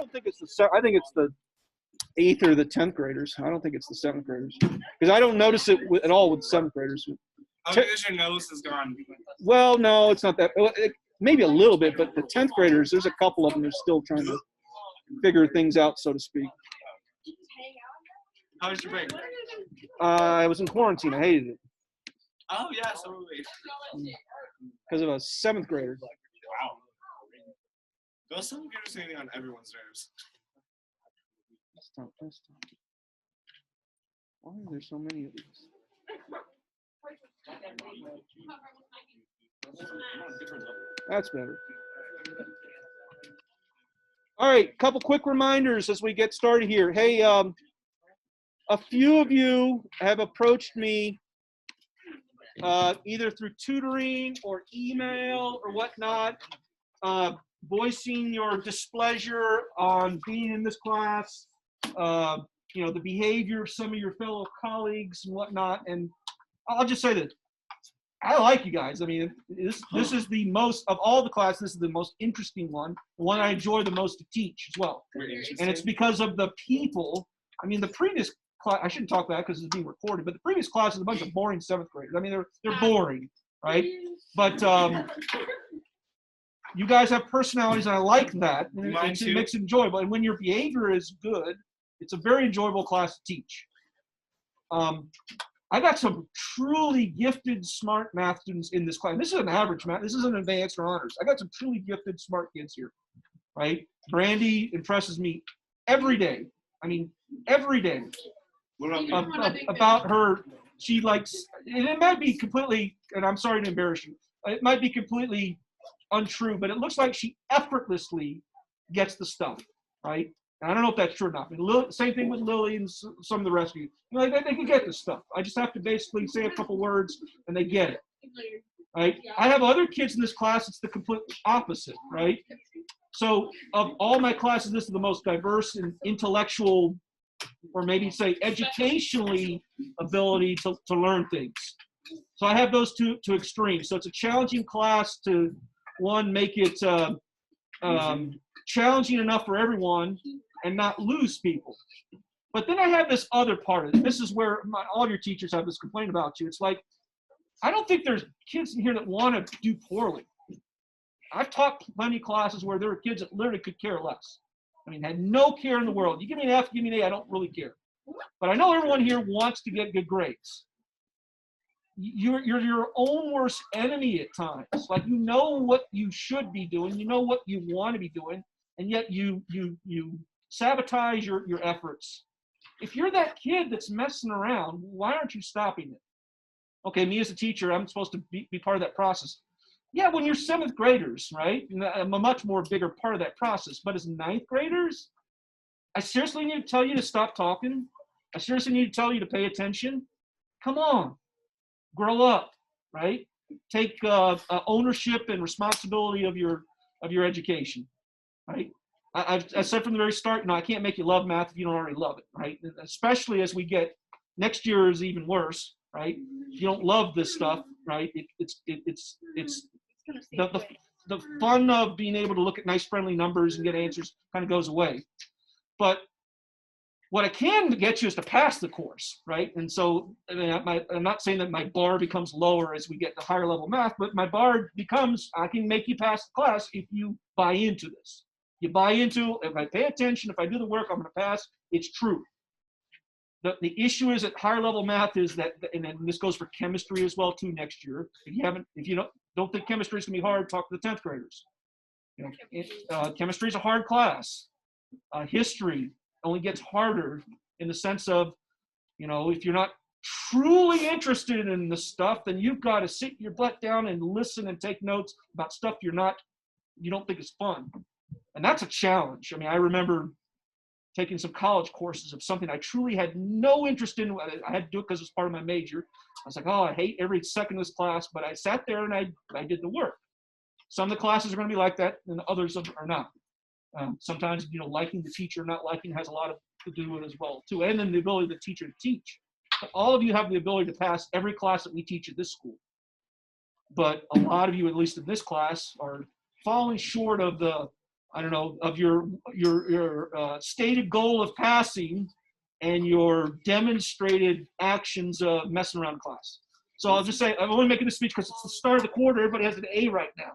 don't think it's I think it's the 8th or the 10th graders. I don't think it's the 7th graders, because I don't notice it at all with 7th graders. Oh, because your nose is gone. Well, no, it's not that. Maybe a little bit, but the 10th graders, there's a couple of them that are still trying to figure things out, so to speak. How was your break? I was in quarantine. I hated it. Oh, yeah, so were we. Because of a 7th grader. Wow. Those 7th graders are getting on everyone's nerves. Stop. Why are there so many of these? That's better. All right, couple quick reminders as we get started here. Hey, a few of you have approached me either through tutoring or email or whatnot, voicing your displeasure on being in this class, the behavior of some of your fellow colleagues and whatnot. And I'll just say that I like you guys. I mean, this is the most, of all the classes, this is the most interesting one, the one I enjoy the most to teach as well. And it's because of the people. I mean, the previous class, I shouldn't talk about it because it's being recorded, but the previous class is a bunch of boring 7th graders. I mean, they're boring, right? But you guys have personalities, and I like that. And it makes it enjoyable. And when your behavior is good, it's a very enjoyable class to teach. I got some truly gifted, smart math students in this class. This is an average math. This isn't advanced or honors. I got some truly gifted, smart kids here, right? Brandy impresses me every day. I mean, every day. About her, she likes, and it might be completely, and I'm sorry to embarrass you, it might be completely untrue, but it looks like she effortlessly gets the stuff, right? And I don't know if that's true or not. I mean, same thing with Lily and some of the rest of you. They can get this stuff. I just have to basically say a couple words, and they get it, right? I have other kids in this class, it's the complete opposite, right? So of all my classes, this is the most diverse and intellectual, or maybe say educationally, ability to learn things. So I have those two extremes. So it's a challenging class to, one, make it challenging enough for everyone and not lose people. But then I have this other part of it. This is where all your teachers have this complaint about you. It's like, I don't think there's kids in here that want to do poorly. I've taught plenty of classes where there were kids that literally could care less. I mean, had no care in the world. You give me an F, give me an A, I don't really care. But I know everyone here wants to get good grades. You're your own worst enemy at times. Like, you know what you should be doing, you know what you want to be doing, and yet you sabotage your efforts. If you're that kid that's messing around, why aren't you stopping it? Okay, me as a teacher, I'm supposed to be part of that process. Yeah, when you're 7th graders, right? I'm a much more bigger part of that process. But as 9th graders, I seriously need to tell you to stop talking. I seriously need to tell you to pay attention. Come on, grow up, right? Take ownership and responsibility of your education, right? I said from the very start, I can't make you love math if you don't already love it, right? Especially as we get, next year is even worse, right? If you don't love this stuff, right? It's the fun of being able to look at nice friendly numbers and get answers kind of goes away. But what I can get you is to pass the course, right? And so, I mean, I'm not saying that my bar becomes lower as we get to higher level math, but my bar becomes, I can make you pass the class if you buy into this. You buy into, if I pay attention, if I do the work, I'm going to pass. It's true. The issue is at higher level math is that, and this goes for chemistry as well too next year. If you don't think chemistry is going to be hard, talk to the 10th graders. Chemistry is a hard class. History only gets harder in the sense of, if you're not truly interested in the stuff, then you've got to sit your butt down and listen and take notes about stuff you don't think is fun. And that's a challenge. I mean, I remember taking some college courses of something I truly had no interest in. I had to do it because it was part of my major. I was like, oh, I hate every second of this class, but I sat there and I did the work. Some of the classes are going to be like that, and others are not. Sometimes, liking the teacher, not liking, has a lot to do with it as well, too. And then the ability of the teacher to teach. But all of you have the ability to pass every class that we teach at this school. But a lot of you, at least in this class, are falling short of the I don't know, of your stated goal of passing and your demonstrated actions of messing around class. So I'll just say, I'm only making this speech because it's the start of the quarter. Everybody has an A right now.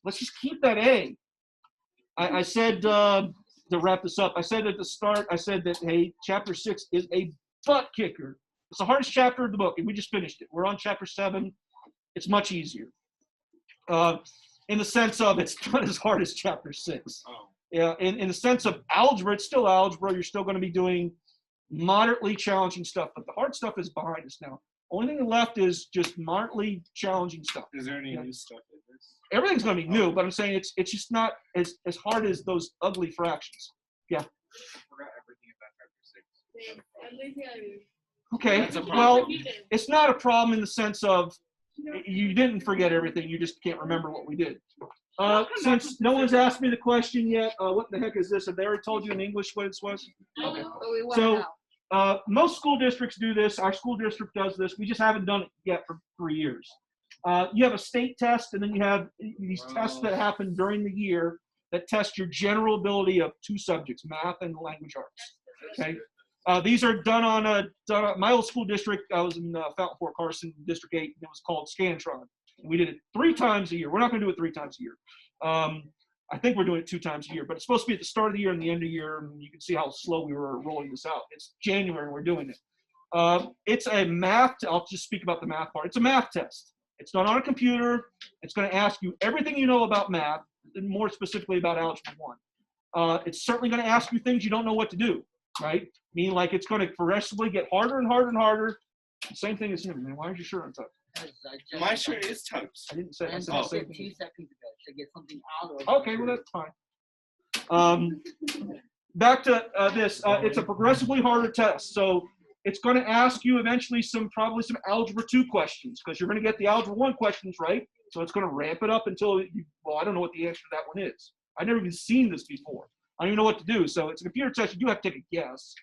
Let's just keep that A. I said, to wrap this up, I said at the start, I said that, hey, chapter 6 is a butt kicker. It's the hardest chapter of the book, and we just finished it. We're on chapter 7. It's much easier. In the sense of it's not as hard as chapter 6. Oh. Yeah, in the sense of algebra, it's still algebra. You're still going to be doing moderately challenging stuff, but the hard stuff is behind us now. Only thing left is just moderately challenging stuff. Is there any new stuff in this? Everything's going to be new, but I'm saying it's just not as hard as those ugly fractions. Yeah. I forgot everything about chapter 6. Okay. That's a Well, problem. it's not a problem in the sense of you didn't forget everything. You just can't remember what we did. Since no one's asked me the question yet, what the heck is this? Have they already told you in English what this was? Okay. So most school districts do this. Our school district does this. We just haven't done it yet for 3 years. You have a state test, and then you have these tests that happen during the year that test your general ability of 2 subjects, math and language arts. Okay. These are done on my old school district. I was in Fountain Fort Carson, District 8, and it was called Scantron. And we did it 3 times a year. We're not going to do it 3 times a year. I think we're doing it 2 times a year, but it's supposed to be at the start of the year and the end of the year, and you can see how slow we were rolling this out. It's January, and we're doing it. It's a math, I'll just speak about the math part. It's a math test. It's not on a computer. It's going to ask you everything you know about math, and more specifically about Algebra 1. It's certainly going to ask you things you don't know what to do, right? Meaning like it's going to progressively get harder and harder and harder. Same thing as him, man. Why aren't you sure on tucked? My shirt is tucked. I didn't say I said Oh. the same 2 thing. seconds ago to get something out of. Okay, well that's fine. Back to this. It's a progressively harder test, so it's going to ask you eventually probably some Algebra 2 questions because you're going to get the Algebra 1 questions right. So it's going to ramp it up until well, I don't know what the answer to that one is. I've never even seen this before. I don't even know what to do. So it's a computer test. You do have to take a guess.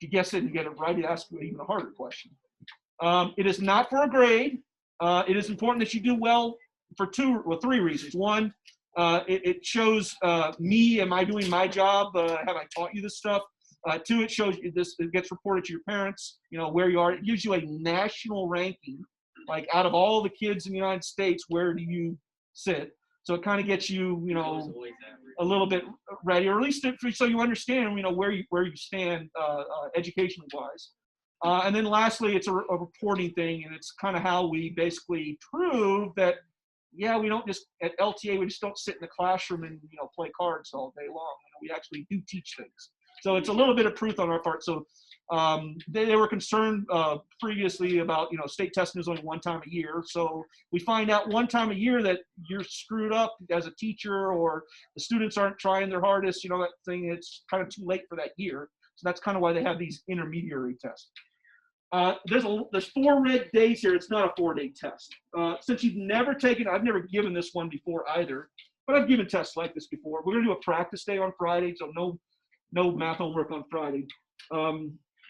If you guess it and you get it right, it asks you an even a harder question. It is not for a grade. It is important that you do well for 3 reasons. One, it shows me, am I doing my job? Have I taught you this stuff? 2, it shows you this, it gets reported to your parents, you know, where you are. It gives you a national ranking, like out of all the kids in the United States, where do you sit? So it kind of gets you, you know, a little bit ready, or at least so you understand, you know, where you stand educationally wise. And then lastly, it's a reporting thing, and it's kind of how we basically prove that, yeah, we don't just, at LTA, we just don't sit in the classroom and, you know, play cards all day long. You know, we actually do teach things. So it's a little bit of proof on our part. So they were concerned previously about, you know, state testing is only 1 time a year. So we find out 1 time a year that you're screwed up as a teacher, or the students aren't trying their hardest, you know, that thing, it's kind of too late for that year. So that's kind of why they have these intermediary tests. There's 4 red days here. It's not a 4-day test. Since you've never taken, I've never given this one before either, but I've given tests like this before. We're going to do a practice day on Friday, so no math homework on Friday.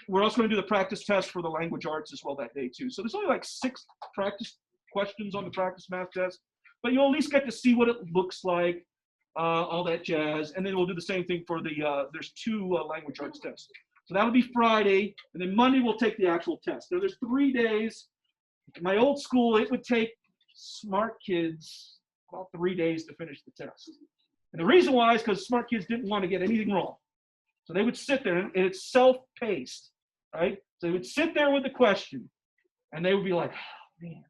We're also going to do the practice test for the language arts as well that day too. So there's only like 6 practice questions on the practice math test, but you'll at least get to see what it looks like, all that jazz. And then we'll do the same thing for the, there's 2 language arts tests. So that'll be Friday, and then Monday we'll take the actual test. Now there's 3 days. In my old school, it would take smart kids about 3 days to finish the test. And the reason why is because smart kids didn't want to get anything wrong. So they would sit there, and it's self-paced, right? So they would sit there with the question, and they would be like, oh, man,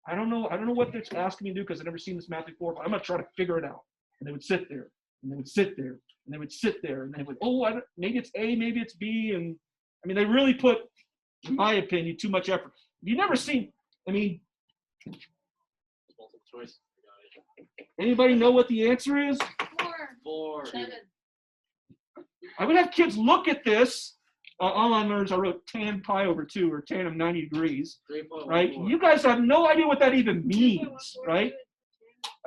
I don't know what they're asking me to do because I've never seen this math before, but I'm going to try to figure it out. And they would sit there, and they would sit there, and they would sit there, and they would, maybe it's A, maybe it's B. And I mean, they really put, in my opinion, too much effort. You've never seen, I mean, Multiple choice. anybody know what the answer is? 4. 7. I would have kids look at this. All I learned is I wrote tan pi over 2, or tan of 90 degrees, 3.14. right? You guys have no idea what that even means, right?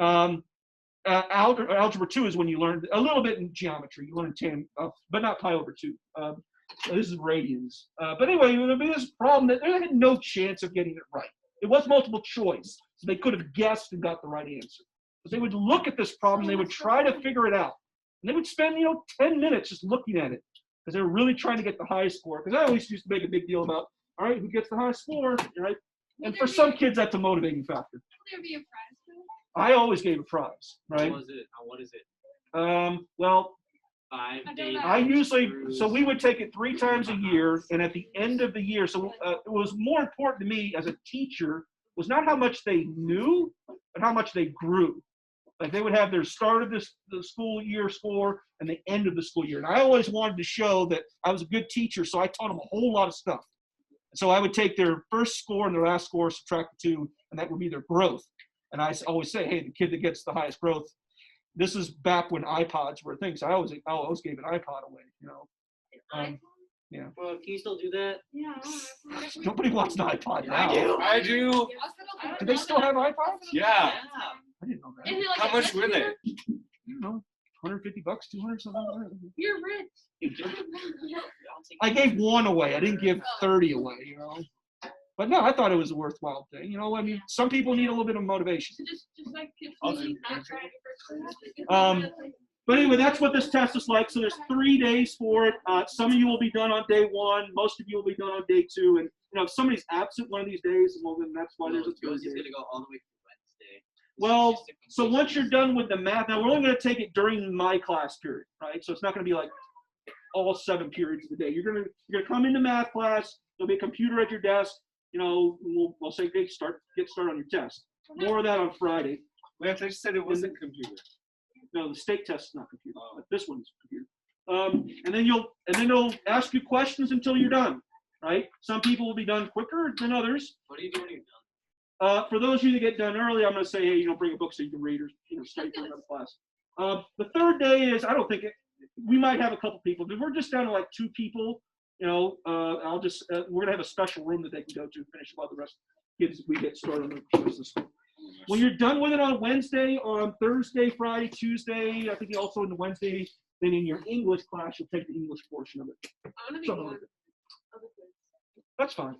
Algebra 2 is when you learn a little bit in geometry. You learn tan, but not pi over 2. So this is radians. But anyway, there'd be this problem that they had no chance of getting it right. It was multiple choice, so they could have guessed and got the right answer. because they would look at this problem, they would try to figure it out. And they would spend, 10 minutes just looking at it because they were really trying to get the highest score. Because I always used to make a big deal about, all right, who gets the highest score, right? And for some kids, that's a motivating factor. Will there be a prize for it? I always gave a prize, right? What is it? Well, 5 I don't days. know. I usually, so we would take it 3 times a year, and at the end of the year, so it was more important to me as a teacher was not how much they knew, but how much they grew. Like they would have their start of the school year score and the end of the school year. And I always wanted to show that I was a good teacher, so I taught them a whole lot of stuff. So I would take their first score and their last score, subtract the 2, and that would be their growth. And I always say, hey, the kid that gets the highest growth, this is back when iPods were a thing. So I always gave an iPod away, Yeah. Well, can you still do that? Yeah. Nobody wants an iPod now. I do. Do they still have iPods? Yeah. I didn't know that. Is it like How a much were they? I don't know, $150, $200, something like that. You're rich. I gave 1 away. I didn't give 30 away, But no, I thought it was a worthwhile thing. I mean, some people need a little bit of motivation. So just like kids I'll who do eat it. not trying to first class. But anyway, that's what this test is like. So there's 3 days for it. Some of you will be done on day 1. Most of you will be done on day 2. And if somebody's absent one of these days, well, then that's why there's a 3 Rosie's days. gonna go all the way to Wednesday. Well, so once you're done with the math, now we're only going to take it during my class period, right? So it's not going to be like all 7 periods of the day. You're gonna come into math class. There'll be a computer at your desk. We'll say, hey, get started on your test. More of that on Friday. Wait, I thought you said it wasn't computer. No, the state test is not computer, but this one's computer. And then they'll ask you questions until you're done, right? Some people will be done quicker than others. What are you doing when you're done? For those of you that get done early, I'm going to say, hey, bring a book so you can read or study for another class. The 3rd day is, I don't think we might have a couple people. If we're just down to like 2 people, I'll just we're going to have a special room that they can go to finish while the rest of the kids we get started on the rest of the school. When you're done with it on Wednesday, on Thursday, Friday, Tuesday, I think you also in the Wednesday, then in your English class, you'll take the English portion of it. I want to be Something one like that. of the quiz. That's fine.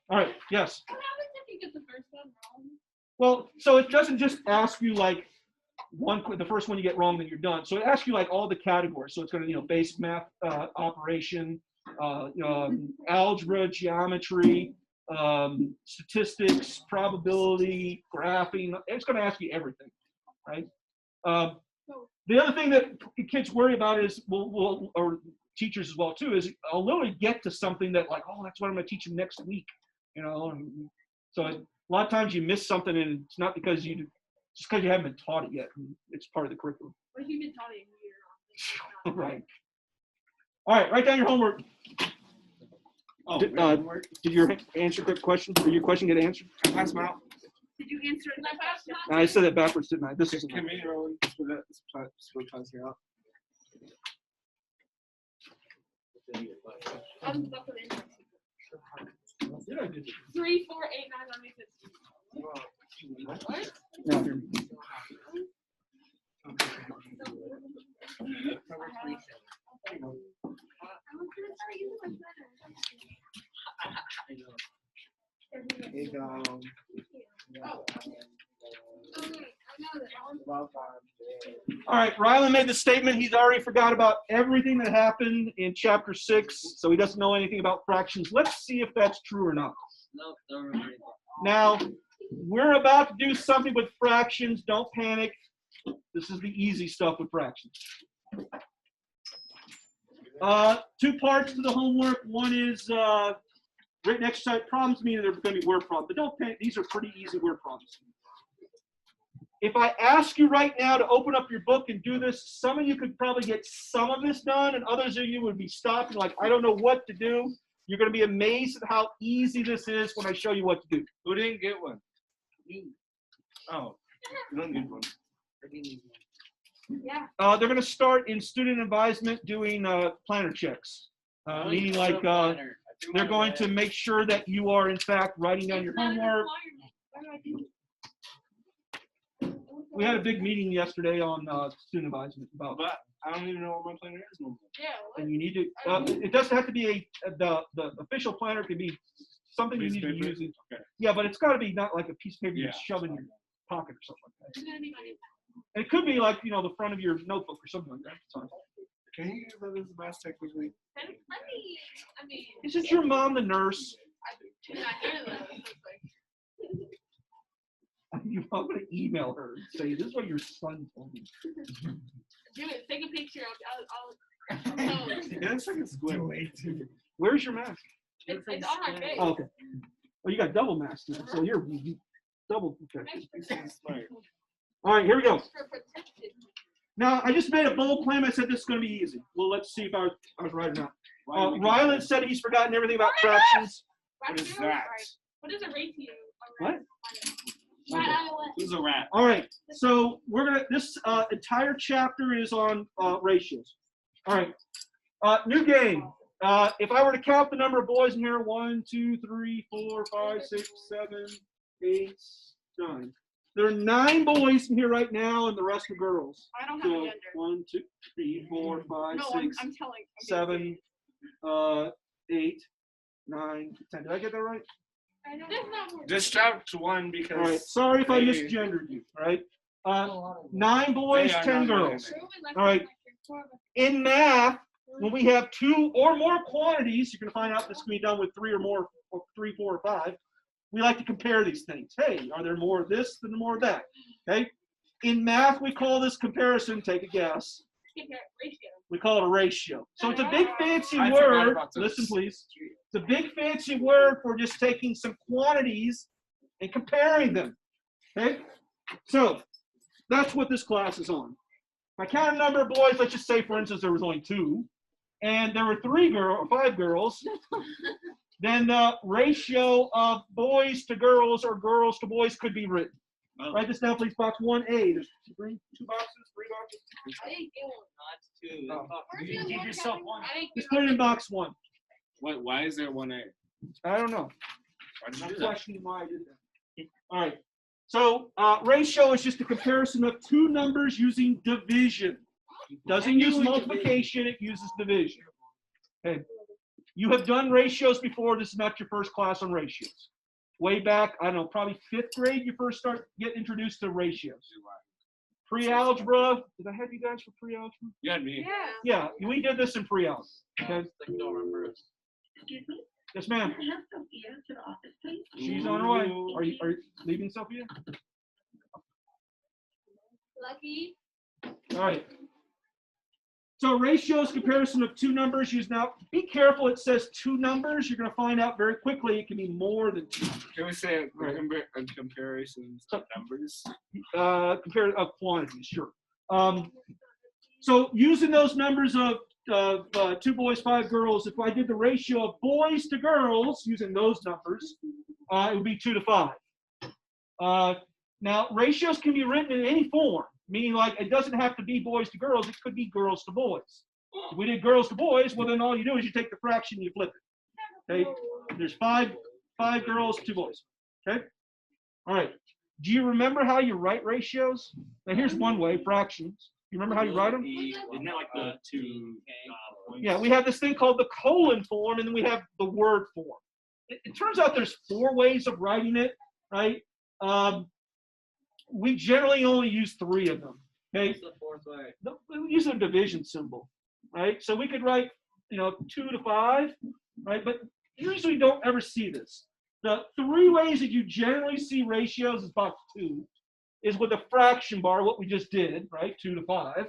All right, yes. What happens if you get the first one wrong? Well, so it doesn't just ask you like the first one you get wrong, then you're done. So it asks you like all the categories. So it's going to, basic math operation, algebra, geometry, statistics, probability, graphing. It's going to ask you everything, right? The other thing that kids worry about is, or teachers as well too, is I'll literally get to something that like, oh, that's what I'm going to teach them next week, And so a lot of times you miss something, and it's not because just because you haven't been taught it yet. It's part of the curriculum. What if you've been taught it a year? Right. All right, write down your homework. Oh, Did your question or your question get answered? Can I pass them out? Did you answer it? Did I pass it? I said that backwards, didn't I? This isn't. Can we roll split passing out? I'm stuck with it. Yeah, I did. 3, 4, 8, 9, 9, 15. What? No, here. I was gonna start using my All right, Rylan made the statement he's already forgot about everything that happened in chapter 6, so he doesn't know anything about fractions. Let's see if that's true or not. Nope, don't remember anything. Now, we're about to do something with fractions. Don't panic. This is the easy stuff with fractions. 2 parts to the homework. One is written exercise problems, meaning they're going to be word problems. But don't panic. These are pretty easy word problems. If I ask you right now to open up your book and do this, some of you could probably get some of this done, and others of you would be stopping like, I don't know what to do. You're going to be amazed at how easy this is when I show you what to do. Who didn't get one? Oh, you don't need one. Yeah. They're going to start in student advisement doing planner checks, meaning like they're going to make sure that you are in fact writing down your homework. What do I do? We had a big meeting yesterday on student advisement about, But I don't even know what my planner is no more. Yeah. and you need to. It doesn't have to be the official planner. Could be something you need to Piece of use. paper? Okay. Yeah, but it's got to be not like a piece of paper you Yeah. shove in your. pocket or something like that. It's gonna be funny. It could be like, the front of your notebook or something like that. It's fine. Can you use that as a math technically? Let me, I mean, Is this your mom, the nurse? I'm not here though. So it's like, I'm going to email her and say, this is what your son told me. do it. Take a picture. I'll post. Yeah, it's like a squid. Way too. Where's your mask? It's on my face. Oh, okay. Oh, you got double mask now, so you're double. Okay. Smart. All right, here we go. For protection. Now, I just made a bold claim. I said this is going to be easy. Well, let's see if I was right or not. Ryland said he's forgotten everything about fractions. What is Ratio? that? What is a ratio? What? Who's a rat? All right, so this entire chapter is on ratios. All right, new game. If I were to count the number of boys in here, 1, 2, 3, 4, 5, 6, 7, 8, 9. There are 9 boys in here right now, and the rest are girls. I don't have a So gender. 1, 2, 3, 4, 5, No, 6, I'm telling. 7, 8, 9, 10. Did I get that right? I don't know. Just dropped one because. All right. Sorry if I they- misgendered you. All right. 9 boys, They are 10 not girls. mine. All right. In math, when we have 2 or more quantities, you're going to find out this can be done with 3 or more, or 3, 4, or 5. We like to compare these things. Hey, are there more of this than more of that? Okay. In math, we call this comparison. Take a guess. Ratio. We call it a ratio. So it's a big fancy I forgot word. about this. Listen, please. It's a big fancy word for just taking some quantities and comparing them. Okay? So that's what this class is on. If I count a number of boys, let's just say, for instance, there was only 2, and there were 5 girls, then the ratio of boys to girls or girls to boys could be written. Oh. Write this down, please. Box 1A. There's 2 boxes, 3 boxes. I didn't get one. Not 2. Oh. Where's You the give one yourself Kevin? one. I didn't Just get put it in one. box 1. Why is there 1A? I don't know. Why did you I'm do that? questioning why I did that. All right. So ratio is just a comparison of 2 numbers using division. Doesn't use multiplication, it uses division. Okay. You have done ratios before. This is not your first class on ratios. Way back, I don't know, probably 5th grade, you first get introduced to ratios. Pre-algebra, did I have you guys for pre-algebra? You had me. Yeah. Yeah, we did this in pre-algebra. Okay. Like you don't remember us. Excuse me? Yes, ma'am. Can I have Sophia to the office, please? She's on her way. Are you leaving, Sophia? Lucky. All right. So ratio is comparison of 2 numbers used. Now, be careful. It says 2 numbers. You're going to find out very quickly it can be more than 2. Can we say a comparison of numbers? Compare of quantities, sure. So using those numbers of 2 boys, 5 girls, if I did the ratio of boys to girls using those numbers, it would be 2 to 5. Now, ratios can be written in any form, meaning like it doesn't have to be boys to girls. It could be girls to boys. If we did girls to boys, well, then all you do is you take the fraction and you flip it. Okay? There's 5 girls, 2 boys. Okay? All right. Do you remember how you write ratios? Now, here's one way, fractions. You remember how you write them? Isn't that like the 2 points? Yeah, we have this thing called the colon form, and then we have the word form. It turns out there's 4 ways of writing it, right? We generally only use 3 of them. Okay, What's the 4th way? we use a division symbol, right? So we could write, 2 to 5, right? But usually don't ever see this. The 3 ways that you generally see ratios is box 2, is with a fraction bar, what we just did, right? 2 to 5.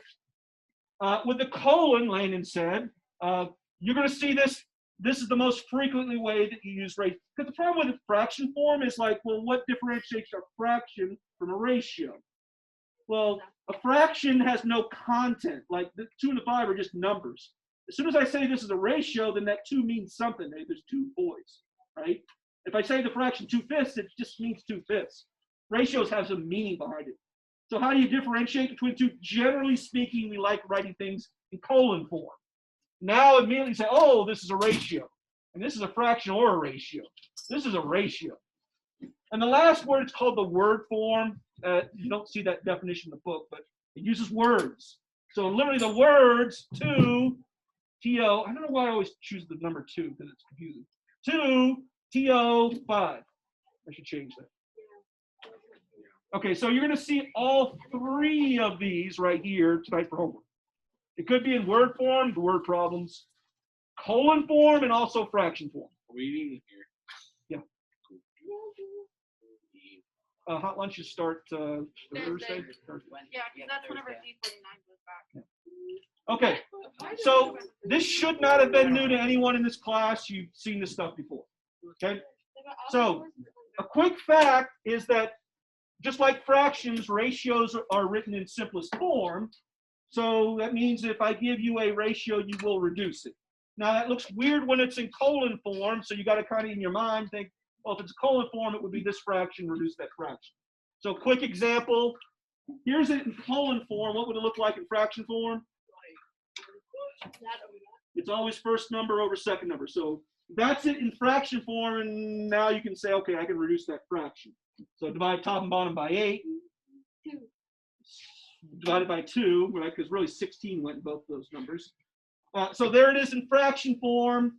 With the colon, Landon said, you're going to see this. This is the most frequently way that you use ratio. Because the problem with the fraction form is like, well, what differentiates a fraction from a ratio? Well, a fraction has no content. Like the 2 and the 5 are just numbers. As soon as I say this is a ratio, then that 2 means something. There's 2 boys, right? If I say the fraction 2/5, it just means 2/5. Ratios have some meaning behind it. So how do you differentiate between 2? Generally speaking, we like writing things in colon form. Now immediately say, oh, this is a ratio. And this is a fraction or a ratio. This is a ratio. And the last word is called the word form. You don't see that definition in the book, but it uses words. So literally the words 2, T-O, I don't know why I always choose the number 2 because it's confusing. 2, T-O, 5. I should change that. Okay, so you're going to see all three of these right here tonight for homework. It could be in word form, the word problems, colon form, and also fraction form. Reading here. Yeah. Hot lunches start Thursday. Thursday. Thursday. Yeah, because that's whenever D49 goes back. Okay, so this should not have been new to anyone in this class. You've seen this stuff before. Okay, so a quick fact is that just like fractions, ratios are written in simplest form. So that means if I give you a ratio, you will reduce it. Now that looks weird when it's in colon form, so you got to kind of in your mind think, well, if it's colon form, it would be this fraction, reduce that fraction. So quick example, here's it in colon form. What would it look like in fraction form? It's always first number over second number. So that's it in fraction form, and now you can say, okay, I can reduce that fraction. So divide top and bottom by 8. 2. Divided by 2, right? Because really 16 went in both those numbers. So there it is in fraction form.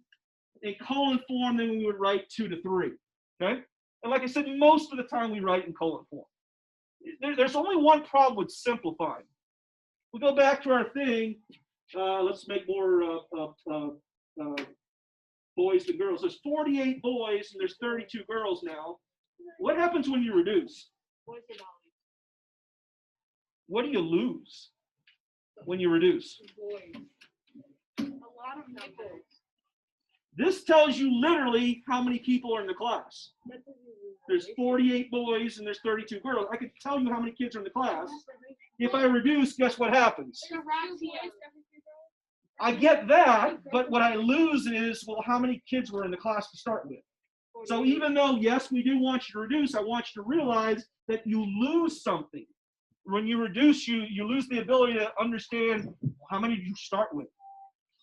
In colon form, then we would write 2 to 3. Okay? And like I said, most of the time we write in colon form. There's only one problem with simplifying. We go back to our thing. Let's make more boys than girls. There's 48 boys and there's 32 girls now. What happens when you reduce? What do you lose when you reduce? A lot of numbers. This tells you literally how many people are in the class. There's 48 boys and there's 32 girls. I could tell you how many kids are in the class. If I reduce, guess what happens? I get that, but what I lose is, well, how many kids were in the class to start with? So even though, yes, we do want you to reduce, I want you to realize that you lose something. When you reduce, you lose the ability to understand how many did you start with.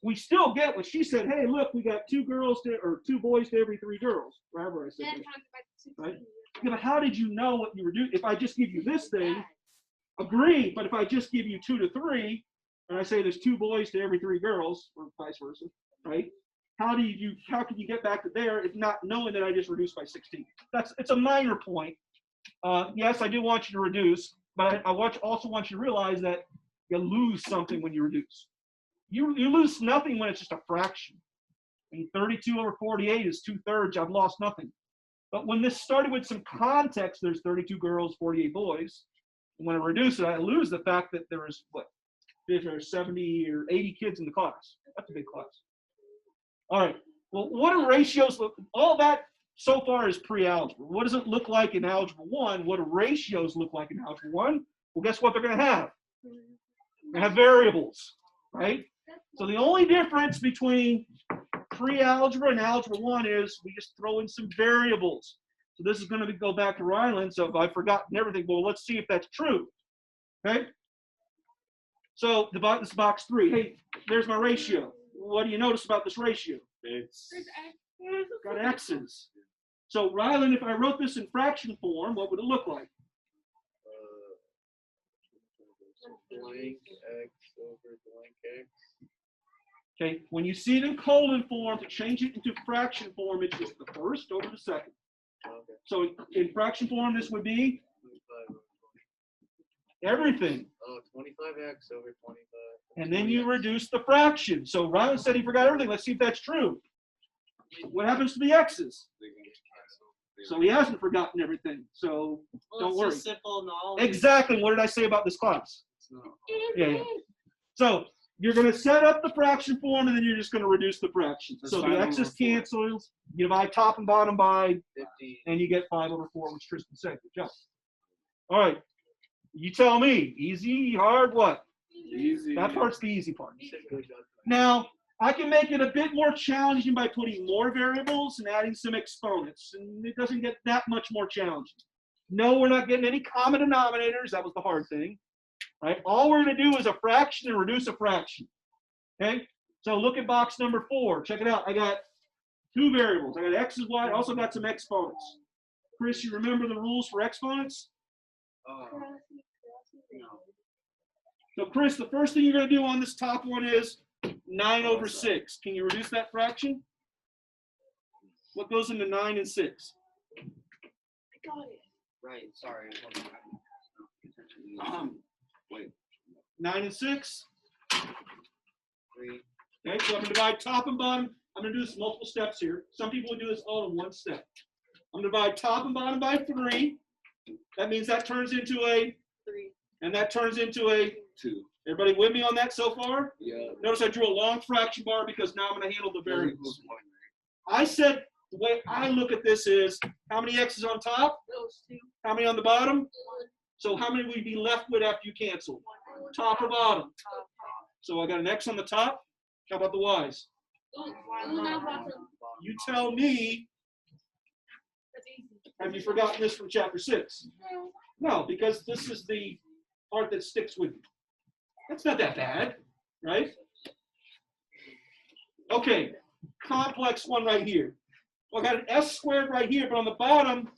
We still get what she said, hey, look, we got 2 boys to every 3 girls. Wherever I said that. Right? Yeah, but how did you know what you reduced? If I just give you this thing, agree, but if I just give you 2 to 3, and I say there's 2 boys to every 3 girls, or vice versa, right? How can you get back to there if not knowing that I just reduced by 16? It's a minor point. Yes, I do want you to reduce, but I also want you to realize that you lose something when you reduce. You lose nothing when it's just a fraction. I mean, 32 over 48 is 2/3. I've lost nothing. But when this started with some context, there's 32 girls, 48 boys. And when I reduce it, I lose the fact that there was, there's 70 or 80 kids in the class. That's a big class. All right. Well, what do ratios look? All that so far is pre-algebra. What does it look like in Algebra 1? What do ratios look like in Algebra 1? Well, guess what they're going to have? They're going to have variables, right? So the only difference between pre-algebra and Algebra 1 is we just throw in some variables. So this is going to go back to Ryland. So if I've forgotten everything, well, let's see if that's true. Okay? So this box 3. Hey, there's my ratio. What do you notice about this ratio? It's got x's. So Ryland, if I wrote this in fraction form, what would it look like? blank x over blank x. Okay, when you see it in colon form, to change it into fraction form, it's just the first over the second. Okay. So in fraction form, this would be 25 over 20. everything. Oh, 25x over 25. And then you reduce the fraction. So Ryland said he forgot everything. Let's see if that's true. What happens to the x's? They're going to cancel. So he hasn't forgotten everything. So don't worry. Just simple knowledge. Exactly. What did I say about this class? No. Yeah. So you're going to set up the fraction form, and then you're just going to reduce the fraction. So the x's cancels. You divide top and bottom by 50. and you get 5 over 4, which Tristan said. Good job. All right. You tell me. Easy, hard, what? Easy. That part's the easy part. Now, I can make it a bit more challenging by putting more variables and adding some exponents. And it doesn't get that much more challenging. No, we're not getting any common denominators. That was the hard thing. Right? All we're going to do is a fraction and reduce a fraction. Okay? So look at box number 4. Check it out. I got 2 variables. I got x and y. I also got some exponents. Chris, you remember the rules for exponents? No. So Chris, the first thing you're going to do on this top one is 9 over 6. Can you reduce that fraction? What goes into 9 and 6? I got it. Right, sorry. Wait. 9 and 6. 3. Okay, so I'm going to divide top and bottom. I'm going to do this multiple steps here. Some people would do this all in one step. I'm going to divide top and bottom by 3. That means that turns into a 3. And that turns into a 2. Everybody with me on that so far? Yeah. Notice I drew a long fraction bar because now I'm going to handle the variables. I said the way I look at this is how many x's on top? Those 2. How many on the bottom? So how many would you be left with after you cancel? Top or bottom? So I got an x on the top. How about the y's? You tell me, That's easy. have you forgotten this from chapter 6? No, because this is the part that sticks with you. That's not that bad, right? Okay, complex one right here. Well, I got an s squared right here, but on the bottom,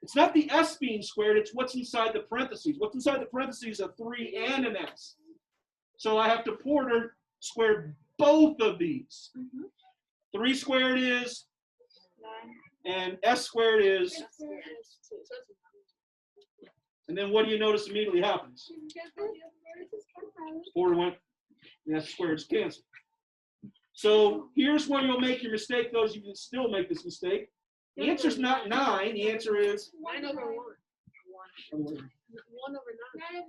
it's not the s being squared, it's what's inside the parentheses. What's inside the parentheses are 3 and an s. So I have to Porter square both of these. 3 squared is, 9. and s squared is, That's 2. and then what do you notice immediately happens? Porter went, and s squared is canceled. So here's where you'll make your mistake, those of you can still make this mistake. The answer's not 9, the answer is 9 over 1. 1 over 9.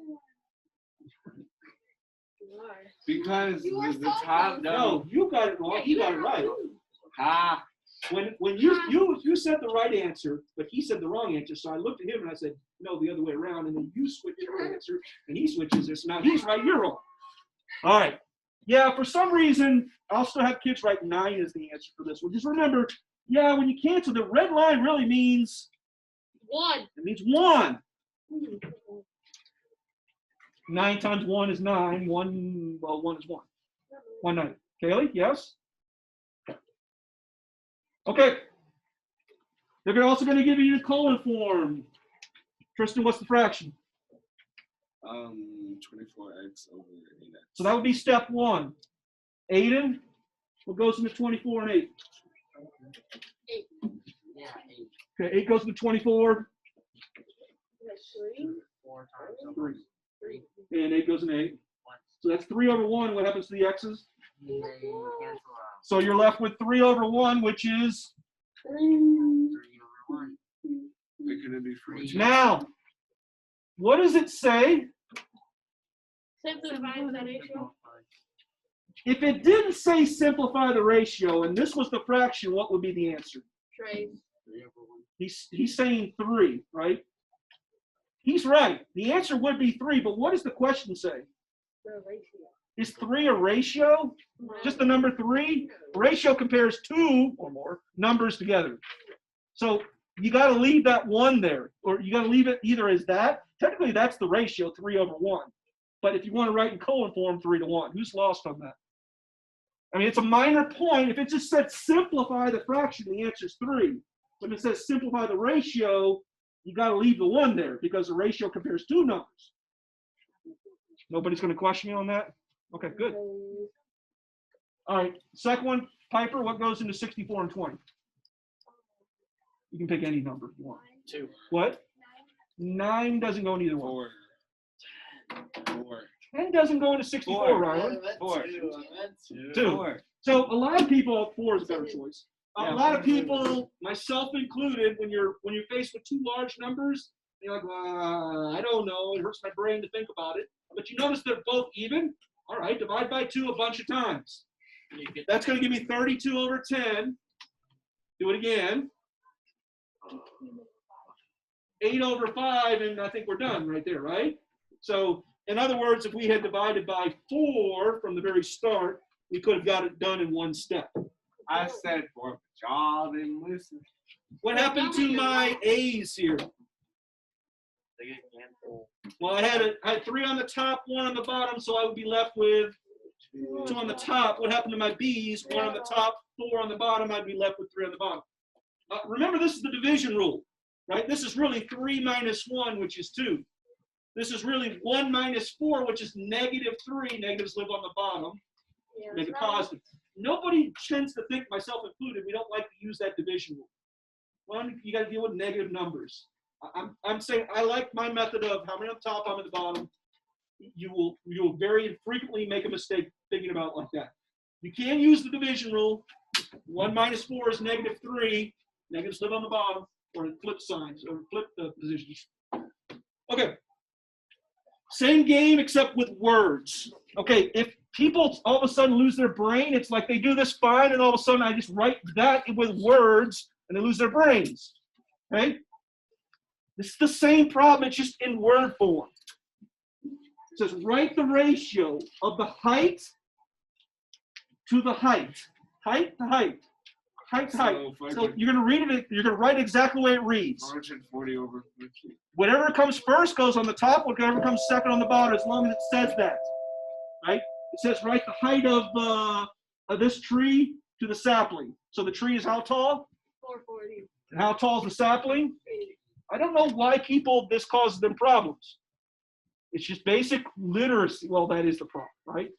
You are. Because You are the so top. no, you got it wrong, he got it right. Ah. When you said the right answer, but he said the wrong answer, so I looked at him and I said, no, the other way around, and then you switch your answer, and he switches this. Now he's right, you're wrong. All right. Yeah, for some reason, I'll still have kids write 9 as the answer for this one. Just remember, yeah, when you cancel, the red line really means 1. it means 1. 9 times 1 is 9. 1 is 1. 1 9. Kaylee, yes? Okay. They're also going to give you the colon form. Tristan, what's the fraction? 24x over 8x. So that would be step 1. Aiden, what goes into 24 and 8? 8. Okay, 8 goes into 24. 3. 4 times 3. 3. And 8 goes into 8. So that's 3 over 1. What happens to the x's? They cancel out. So you're left with 3 over 1, which is 3 over 1. It couldn't be free. now. What does it say? Simplify the ratio. If it didn't say simplify the ratio, and this was the fraction, what would be the answer? Trace. 3 over 1. He's saying 3, right? He's right. The answer would be 3, but what does the question say? The ratio. Is 3 a ratio? Just the number 3? A ratio compares 2 or more numbers together. So you got to leave that 1 there, or you got to leave it either as that. Technically, that's the ratio, 3 over 1. But if you want to write in colon form, 3 to 1. Who's lost on that? I mean, it's a minor point. If it just said simplify the fraction, the answer is 3. But if it says simplify the ratio, you got to leave the 1 there because the ratio compares 2 numbers. Nobody's going to question me on that? Okay, good. All right, second one, Piper, what goes into 64 and 20? You can pick any number if you want. 2. What? 9 doesn't go in either one. 4. 10 doesn't go into 64, 4. Rylan. 4. 2. So a lot of people, 4 is a better choice. Yeah, A lot 4 of is people, myself included, when you're faced with 2 large numbers, you're like, I don't know, it hurts my brain to think about it. But you notice they're both even. All right, divide by 2 a bunch of times. That's going to give me 32 over 10. Do it again. 8 over 5, and I think we're done right there, right? So, in other words, if we had divided by 4 from the very start, we could have got it done in 1 step. I said 4, but y'all didn't listen. What happened to my A's here? They get canceled. Well, I had 3 on the top, 1 on the bottom, so I would be left with 2 on the top. What happened to my B's? 1 on the top, 4 on the bottom. I'd be left with 3 on the bottom. Remember, this is the division rule, right? This is really 3 minus 1, which is 2. This is really 1 minus 4, which is negative 3. Negatives live on the bottom. Make it positive. Nobody tends to think, myself included, we don't like to use that division rule. Well, you got to deal with negative numbers. I'm saying I like my method of how many on top, how many at the bottom. You will very frequently make a mistake thinking about it like that. You can use the division rule. 1 minus 4 is -3. Negatives live on the bottom, or flip signs, or flip the positions. Okay. Same game except with words. Okay, if people all of a sudden lose their brain, it's like they do this fine, and all of a sudden I just write that with words, and they lose their brains. Okay? This is the same problem, it's just in word form. It says write the ratio of the height to the height. Height to height. Height to height. So you're going to read it, you're going to write it exactly the way it reads. 140 over 50. Whatever comes first goes on the top, whatever comes second on the bottom, as long as it says that. Right? It says write the height of this tree to the sapling. So the tree is how tall? 440. And how tall is the sapling? I don't know why this causes them problems. It's just basic literacy. Well, that is the problem, right?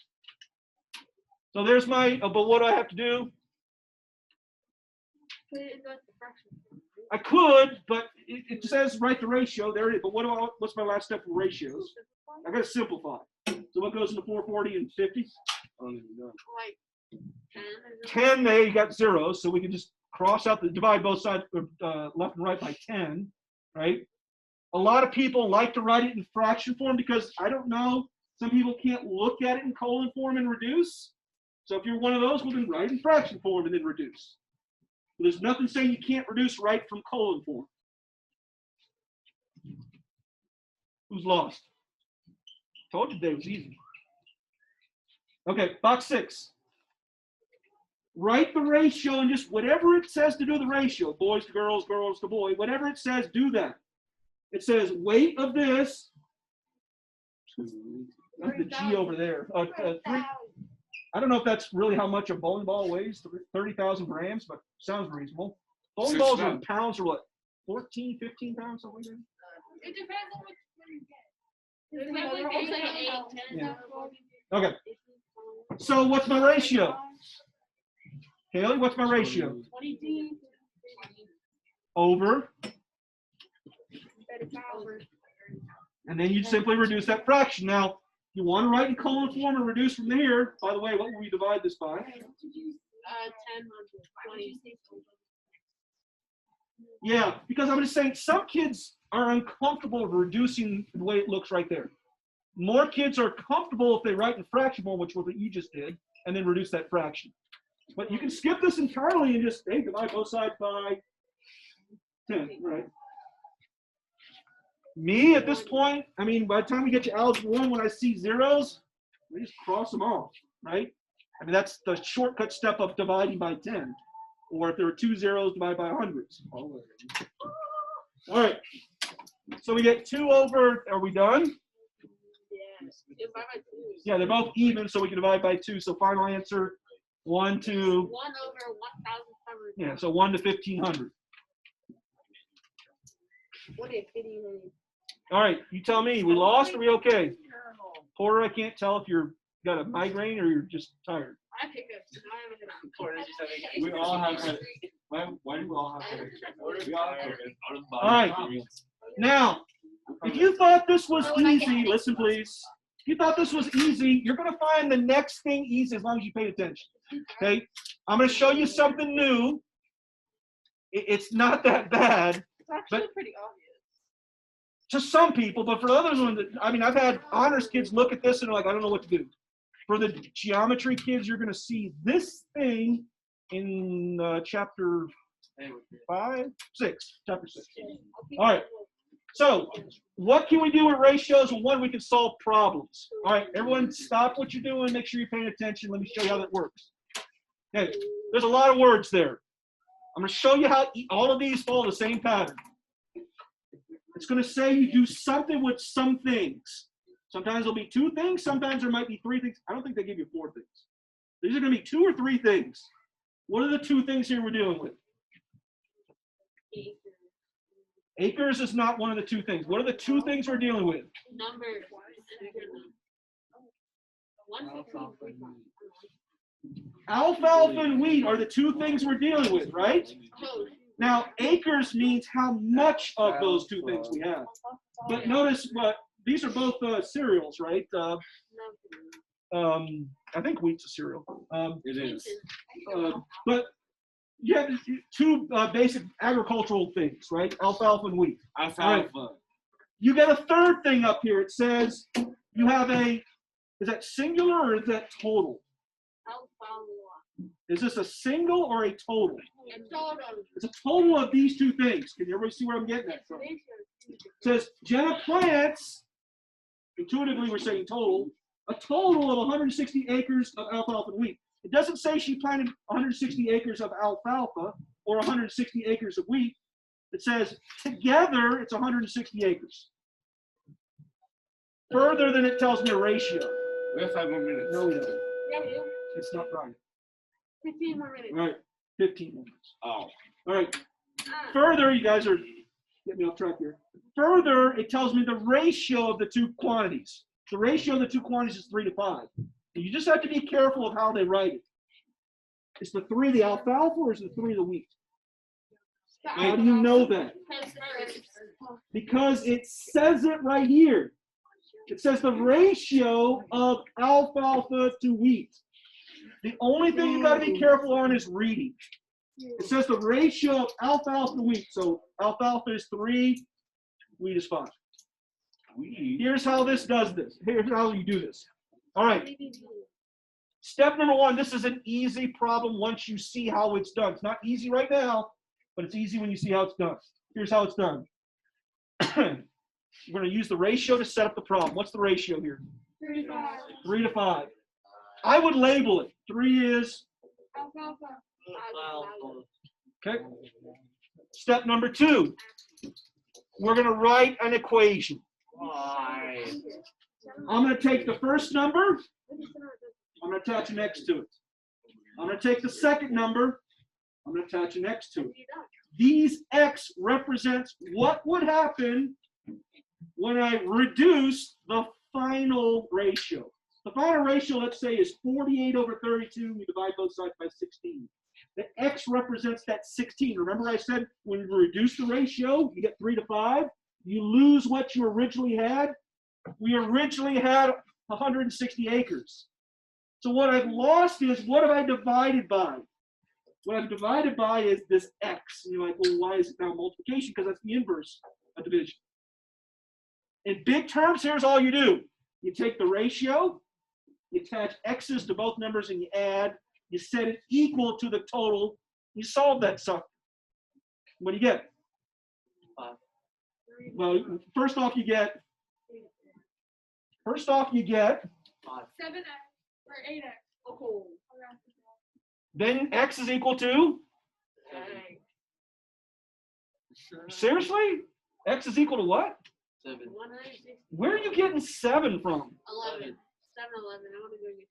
So there's my, but what do I have to do? I could, but it says write the ratio. There it is. But what's my last step for ratios? I got to simplify. So what goes into 440 and 50? Like 10. 10, there you got zeros. So we can just cross out divide both sides, left and right by 10, right? A lot of people like to write it in fraction form because, I don't know, some people can't look at it in colon form and reduce. So if you're one of those, well, then write in fraction form and then reduce. But there's nothing saying you can't reduce right from colon form. Who's lost? Told you today was easy. Okay, box 6. Write the ratio and just whatever it says to do the ratio, boys to girls, girls to boy, whatever it says, do that. It says weight of this. That's the G over there. I don't know if that's really how much a bowling ball weighs, 30,000 grams, but sounds reasonable. Bowling balls are in pounds or what? 14, 15 pounds, something like that? It depends on which one you get. There's like 8, 10. Yeah. Okay. So what's my ratio? Haley, what's my ratio? 22. Over. And then you simply reduce that fraction. Now, you want to write in colon form and reduce from here. By the way, what will we divide this by? 10, 20. Yeah, because I'm just saying some kids are uncomfortable reducing the way it looks right there. More kids are comfortable if they write in fraction form, which was what you just did, and then reduce that fraction. But you can skip this entirely and just, hey, divide both sides by 10, right? Me, at this point, I mean, by the time we get to Algebra 1, when I see zeros, we just cross them off, right? I mean, that's the shortcut step of dividing by 10. Or if there are 2 zeros, divide by hundreds. All right. So we get 2 over, are we done? Yeah, they're both even, so we can divide by 2. So final answer, 1 to 1 over 1,700. yeah, so 1 to 1,500. What if it All right, you tell me. We lost? Are we okay? Porter, I can't tell if you're got a migraine or you're just tired. I pick up. We all have headaches. Why do we all have headaches? We all have headaches. All right. Now, if you thought this was easy, listen, please. If you thought this was easy, you're going to find the next thing easy as long as you pay attention. Okay? I'm going to show you something new. It's not that bad. It's actually pretty obvious. To some people, but for others, I mean, I've had honors kids look at this and they're like, I don't know what to do. For the geometry kids, you're going to see this thing in chapter 6. All right. So what can we do with ratios? Well, one, we can solve problems. All right, everyone stop what you're doing. Make sure you're paying attention. Let me show you how that works. Okay, there's a lot of words there. I'm going to show you how all of these follow the same pattern. It's going to say you do something with some things. Sometimes there'll be 2 things. Sometimes there might be 3 things. I don't think they give you 4 things. These are going to be 2 or 3 things. What are the 2 things here we're dealing with? Acres is not one of the 2 things. What are the 2 things we're dealing with? Numbers. Alfalfa and wheat are the 2 things we're dealing with, right? Now, acres means how much of those two things we have. But notice what these are both cereals, right? I think wheat's a cereal. It is. But you have two basic agricultural things, right? Alfalfa and wheat. Alfalfa. You get a third thing up here. It says you have a, is that singular or is that total? Is this a single or a total? It's a total of these two things. Can everybody see where I'm getting that from? It says Jenna plants, intuitively we're saying total, a total of 160 acres of alfalfa and wheat. It doesn't say she planted 160 acres of alfalfa or 160 acres of wheat. It says together it's 160 acres. Further than it tells me a ratio. We have 5 more minutes. No, we don't. Yeah, we do. It's not right. 15 more minutes. All right, 15 minutes. Oh. All right. Further, you guys are getting me off track here. Further, it tells me the ratio of the two quantities. The ratio of the two quantities is 3 to 5. You just have to be careful of how they write it. Is the 3 the alfalfa or is the 3 the wheat? How do you know that? Because it says it right here. It says the ratio of alfalfa to wheat. The only thing you got to be careful on is reading. It says the ratio of alfalfa to wheat. So alfalfa is 3, wheat is 5. Here's how this does this. Here's how you do this. All right. Step number 1, this is an easy problem once you see how it's done. It's not easy right now, but it's easy when you see how it's done. Here's how it's done. We're going to use the ratio to set up the problem. What's the ratio here? 3 to 5. 3 to 5. I would label it. 3 is, Alfalfa. okay. Step number 2, we're going to write an equation. Why? I'm going to take the first number, I'm going to attach an x to it. I'm going to take the second number, I'm going to attach an x to it. These x represents what would happen when I reduce the final ratio. The final ratio, let's say, is 48 over 32. We divide both sides by 16. The x represents that 16. Remember I said when you reduce the ratio, you get 3 to 5. You lose what you originally had. We originally had 160 acres. So what I've lost is, what have I divided by? What I've divided by is this x. And you're like, well, why is it now multiplication? Because that's the inverse of division. In big terms, here's all you do. You take the ratio, you attach x's to both numbers, and you add. You set it equal to the total. You solve that sucker. What do you get? Well, first off, you get 7x or 8x. Oh. then x is equal to, seriously? X is equal to what? 7. 160. Where are you getting 7 from? 11. 7, 11. I want to go get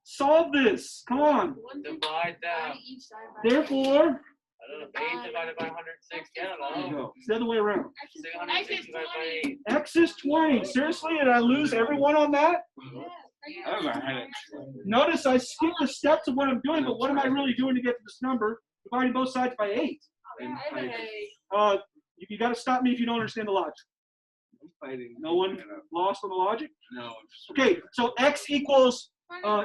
Solve this. Come on. Divide that. each side. Therefore, I don't know. 8 divided by 160. I don't know. it's the other way around. 660 divided by 8. X is 20. Seriously, did I lose everyone on that? I have a headache. Notice I skipped the steps of what I'm doing, but what am I really doing to get to this number? Dividing both sides by 8. You got to stop me if you don't understand the logic. No one lost on the logic? No. Okay, so x equals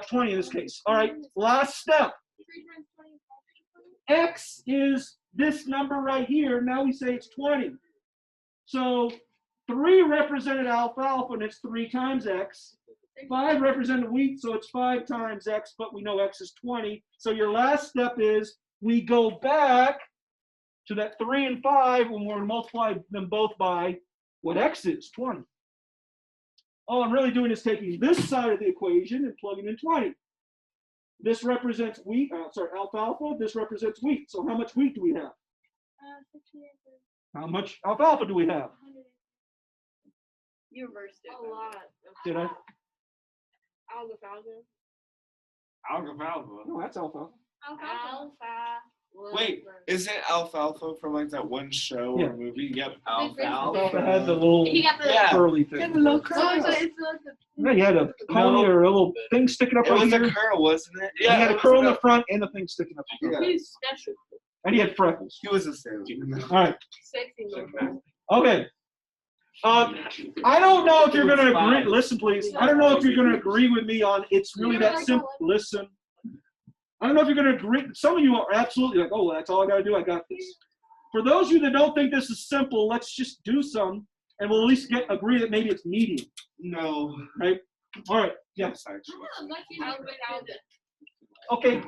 20 in this case. All right, last step. X is this number right here. Now we say it's 20. So 3 represented alfalfa, and it's 3 times x. 5 represented wheat, so it's 5 times x, but we know x is 20. So your last step is we go back to that 3 and 5 when we're going to multiply them both by what x is, 20. All I'm really doing is taking this side of the equation and plugging in 20. This represents wheat, alfalfa. This represents wheat. So how much wheat do we have? 60 acres. How much alfalfa do we have? 100. You reversed it. A lot. Did I? Alfalfa. No, that's alfalfa. Alfalfa. Wait, isn't alfalfa from like that one show Yeah. or movie? Yep, Alfalfa alfalfa. had the little He got the curly thing. No, you had a colony or a little thing sticking up It right was here. a curl, wasn't it? You had a curl in the front and the thing sticking up. Yeah. He's special. And he had freckles. He was a salesman. All right. Sexy. Okay. I don't know if you're going to agree. Listen, please. I don't know if you're going to agree with me on it's really that simple. Listen. I don't know if you're going to agree. Some of you are absolutely like, oh, well, that's all I got to do. I got this. For those of you that don't think this is simple, let's just do some, and we'll at least agree that maybe it's medium. No. Right? All right. Yes. Okay.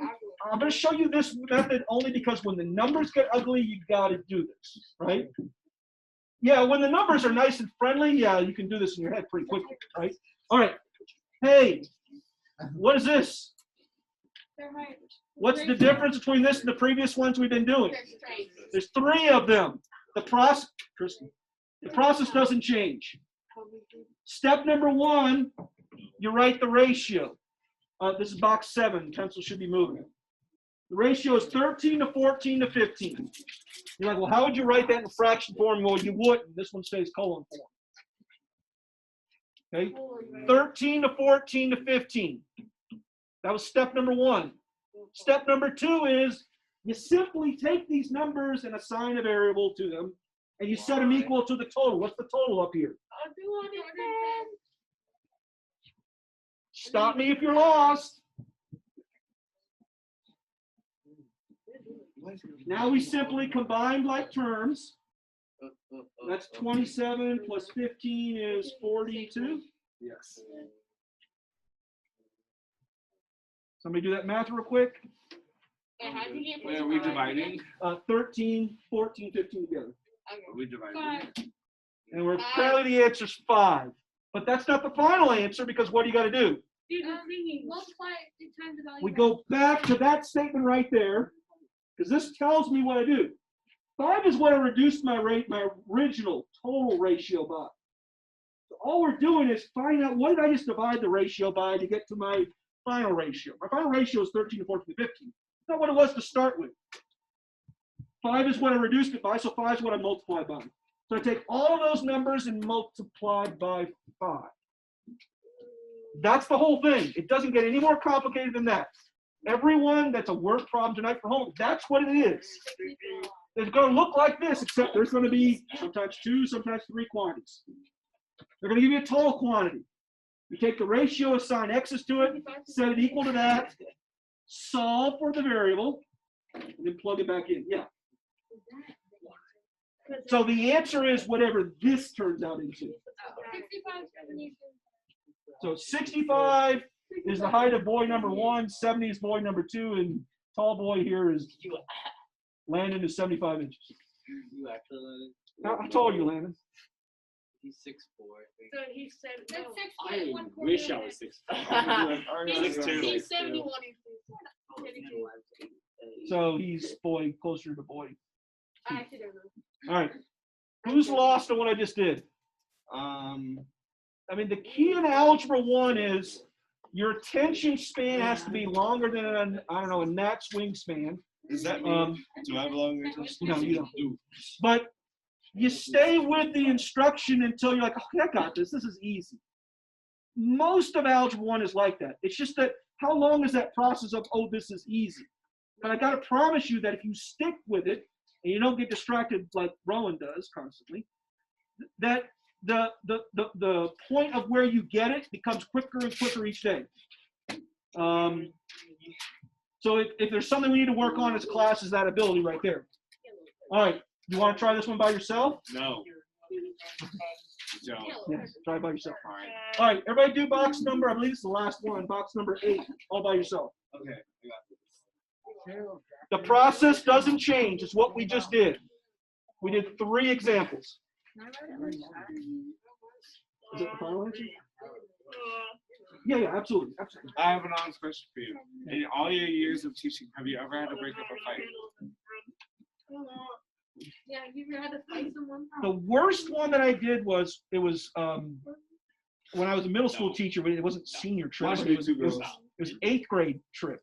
I'm going to show you this method only because when the numbers get ugly, you got to do this. Right? Yeah, when the numbers are nice and friendly, yeah, you can do this in your head pretty quickly. Right? All right. Hey, what is this? What's the difference between this and the previous ones we've been doing? There's 3 of them. The process doesn't change. Step number 1, you write the ratio. This is box 7. Pencil should be moving. The ratio is 13 to 14 to 15. You're like, well, how would you write that in fraction form? Well, you wouldn't. This one stays colon form. Okay? 13 to 14 to 15. That was step number 1. Step number 2 is you simply take these numbers and assign a variable to them, and you set them equal to the total. What's the total up here? Stop me if you're lost. Now we simply combine like terms. That's 27 plus 15 is 42. Yes. Somebody do that math real quick. Wait, are we dividing? 13, 14, 15 together. Are we dividing? And we're apparently the answer is 5. But that's not the final answer because what do you got to do? We go back to that statement right there because this tells me what I do. 5 is what I reduced my original total ratio by. So all we're doing is finding out what did I just divide the ratio by to get to my final ratio. My final ratio is 13 to 14 to 15. That's not what it was to start with. 5 is what I reduced it by, so 5 is what I multiplied by. So I take all of those numbers and multiply by 5. That's the whole thing. It doesn't get any more complicated than that. Everyone that's a word problem tonight for home, that's what it is. It's going to look like this, except there's going to be sometimes 2, sometimes 3 quantities. They're going to give you a total quantity. You take the ratio, assign x's to it, set it equal to that, solve for the variable, and then plug it back in. Yeah. So the answer is whatever this turns out into. So 65 is the height of boy number 1, 70 is boy number 2, and tall boy here is Landon is 75 inches. You actually. How tall are you, Landon? He's 6'4". So he said, no. I wish I was 6'2". He's 71 So he's boy closer to boy. I actually don't know. All right. Who's lost on what I just did? I mean, the key in Algebra 1 is your attention span has to be longer than, a gnat's wingspan. Does that mean, do I have a longer attention? No, you don't. But you stay with the instruction until you're like, okay, I got this. This is easy. Most of Algebra 1 is like that. It's just that how long is that process of, oh, this is easy? But I got to promise you that if you stick with it and you don't get distracted like Rowan does constantly, that the point of where you get it becomes quicker and quicker each day. So if there's something we need to work on as a class, is that ability right there. All right, you want to try this one by yourself? No. Don't. Yes, try it by yourself. All right, everybody do box number, I believe it's the last one, box number 8, all by yourself. Okay, I got this. The process doesn't change, it's what we just did. We did 3 examples. Is it the final answer? Yeah, absolutely. I have an honest question for you. In all your years of teaching, have you ever had to break up a fight? Yeah, you ever had to fight someone? The worst one that I did was, it was when I was a middle school teacher, but it wasn't senior trip. It was 8th grade trip.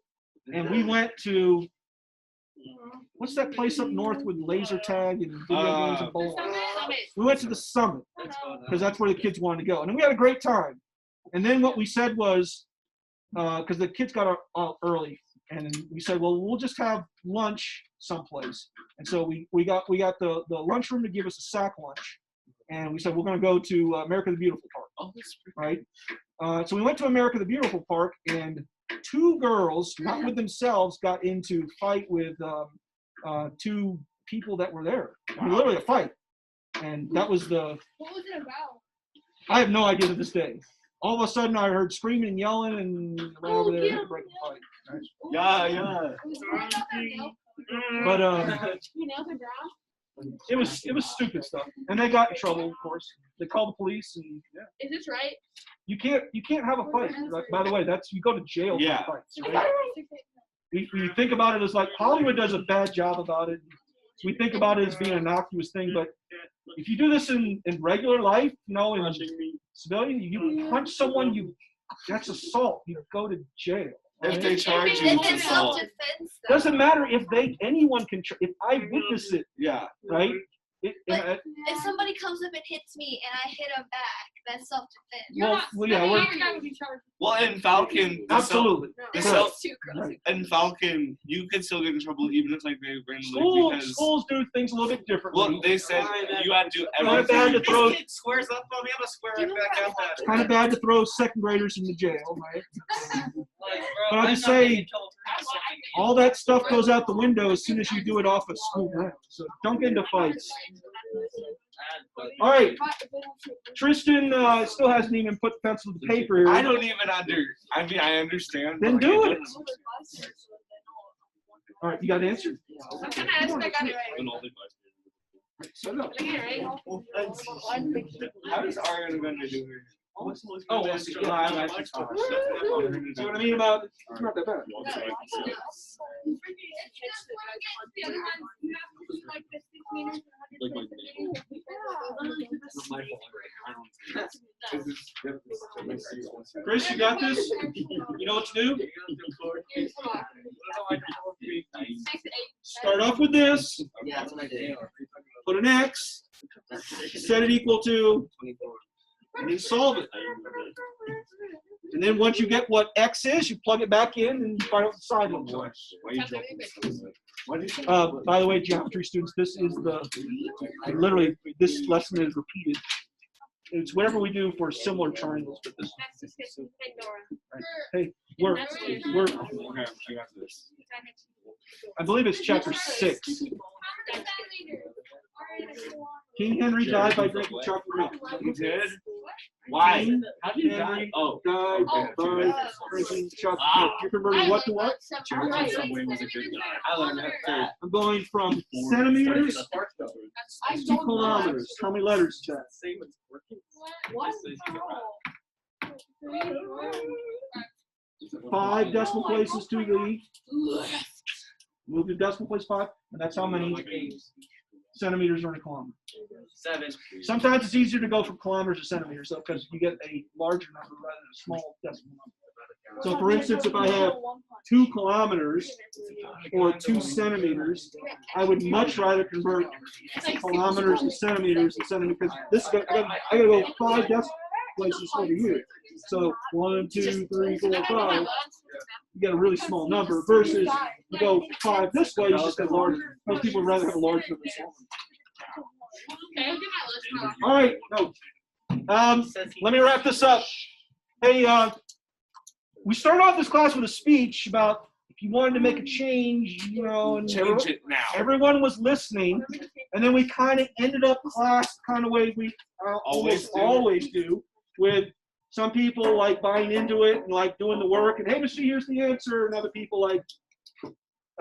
And we went to, what's that place up north with laser tag and video games and bowling? We went to the Summit because that's where the kids wanted to go. And then we had a great time. And then what we said was, because the kids got out early, And we said, well, we'll just have lunch someplace. And so we got the lunchroom to give us a sack lunch. And we said, we're going to go to America the Beautiful Park. Oh, that's Right? So we went to America the Beautiful Park, and two girls, not with themselves, got into fight with two people that were there. I mean, literally a fight. And that was What was it about? I have no idea to this day. All of a sudden, I heard screaming and yelling, and went over there to break the fight. Right? Yeah. It was more about their nails. But Your nails are brown? it was stupid stuff, and they got in trouble, of course. They called the police, and yeah. Is this right? You can't have a fight. Like, by the way, you go to jail Yeah. for fights. I Right? got it right. We think about it as like Hollywood does a bad job about it. We think about it as being an innocuous thing, but if you do this in regular life, in civilian, you punch someone, that's assault. You go to jail. If Right? they charge you It's with in assault. self-defense. though. Doesn't matter if anyone can. If I witness it, Yeah. right? If somebody comes up and hits me and I hit them back, that's self-defense. Yeah, Well, in Falcon, absolutely. This So- is too gross. Right. in Falcon, you could still get in trouble even if like they randomly because Schools do things a little bit differently. well they said you had to do Kind of bad to everything. throw. Squares up on me. I'm a square right back out that. Kind of bad to throw second graders into jail, right? But I'll just say, all that stuff goes out the window as soon as you do it off of school grounds. So don't get into fights. All right, Tristan still hasn't even put pencil to paper here. I don't even I mean I understand. Then but do I it. All right, you got an answer? I'm gonna ask if I got it right. So no. Did I get it right? How is Ariana gonna do here? Oh, well, No, I'm actually see what I mean about it's not that bad. Chris, you got this? You know what to do? Start off with this. Yeah, that's what I did. Put an X. Set it equal to, and then solve it. And then once you get what X is, you plug it back in and you find out what the side looks like. By the way, geometry students, this is literally, this lesson is repeated. It's whatever we do for similar triangles, but this. Right. Hey, we're, Okay, I got this. I believe it's chapter 6. King Henry died by drinking chocolate milk. You did? Why? King How did you die? Henry Oh. died by drinking chocolate milk. You converted what to what? Jared Subway was a good guy. I learned that too. I'm going from centimeters to kilometers. How many letters is that? What? 5 decimal places to the move the decimal place 5, and that's how many centimeters are in a kilometer. 7. Sometimes it's easier to go from kilometers to centimeters, though, because you get a larger number rather than a small decimal number. So, for instance, if I have 2 kilometers or 2 centimeters, I would much rather convert kilometers to centimeters because this is I gotta go 5 decimal places over here. So 1, 2, 3, 4, 5. You get a really small number versus you go 5 this way, you just get larger. Most people would rather have a large number than small. Okay, I'll do my list. All right, no. Let me wrap this up. Hey, we started off this class with a speech about if you wanted to make a change, you know, and Change it now. everyone was listening, and then we kind of ended up class kind of way we always do, with some people like buying into it and like doing the work, and hey, Mr. C, here's the answer, and other people like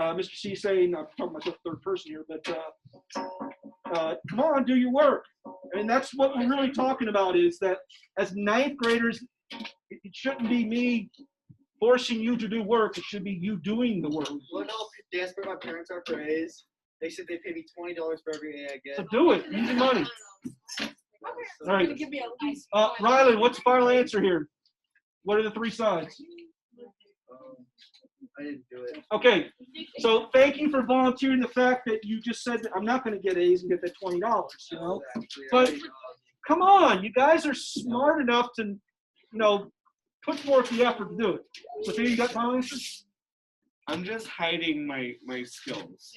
Mr. C saying, I'm talking myself third person here, but come on, do your work. And that's what we're really talking about, is that as 9th graders, it shouldn't be me forcing you to do work. It should be you doing the work. Well, no, desperate my parents are for A's. They said they pay me $20 for every A I get. So do it. Use your money. Okay. All right. Give me a least. Riley, what's the final answer here? What are the 3 sides? I didn't do it. Okay. So thank you for volunteering the fact that you just said that I'm not going to get A's and get that $20, you know? But come on, you guys are smart enough to, you know, put forth the effort to do it. So you got final answer? I'm just hiding my skills.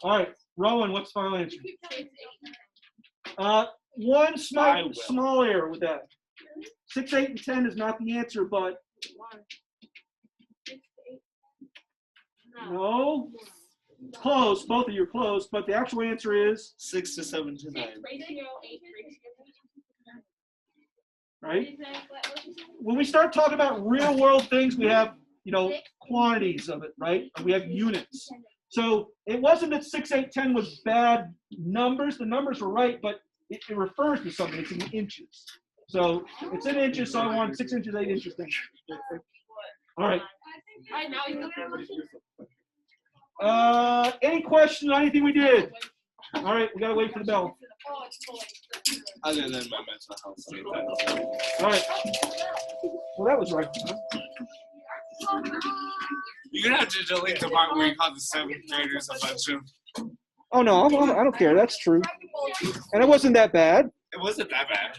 All right, Rowan, what's the final answer? One small error with that. 6, 8, and 10 is not the answer, but no. Close, both of you are close, but the actual answer is 6 to 7 to 9. right. When we start talking about real world things, we have, quantities of it, right? We have units. So it wasn't that 6, 8, 10 was bad numbers. The numbers were right, but it refers to something. It's in inches. So it's in inches, so I want 6 inches, 8 inches thing. All right. Any questions on anything we did? All right, we gotta wait for the bell. Other than my mental health state. All right. Well, that was right. You're gonna have to delete the part where you call the 7th graders a bunch of. Oh no, I don't care. That's true. And it wasn't that bad. It wasn't that bad.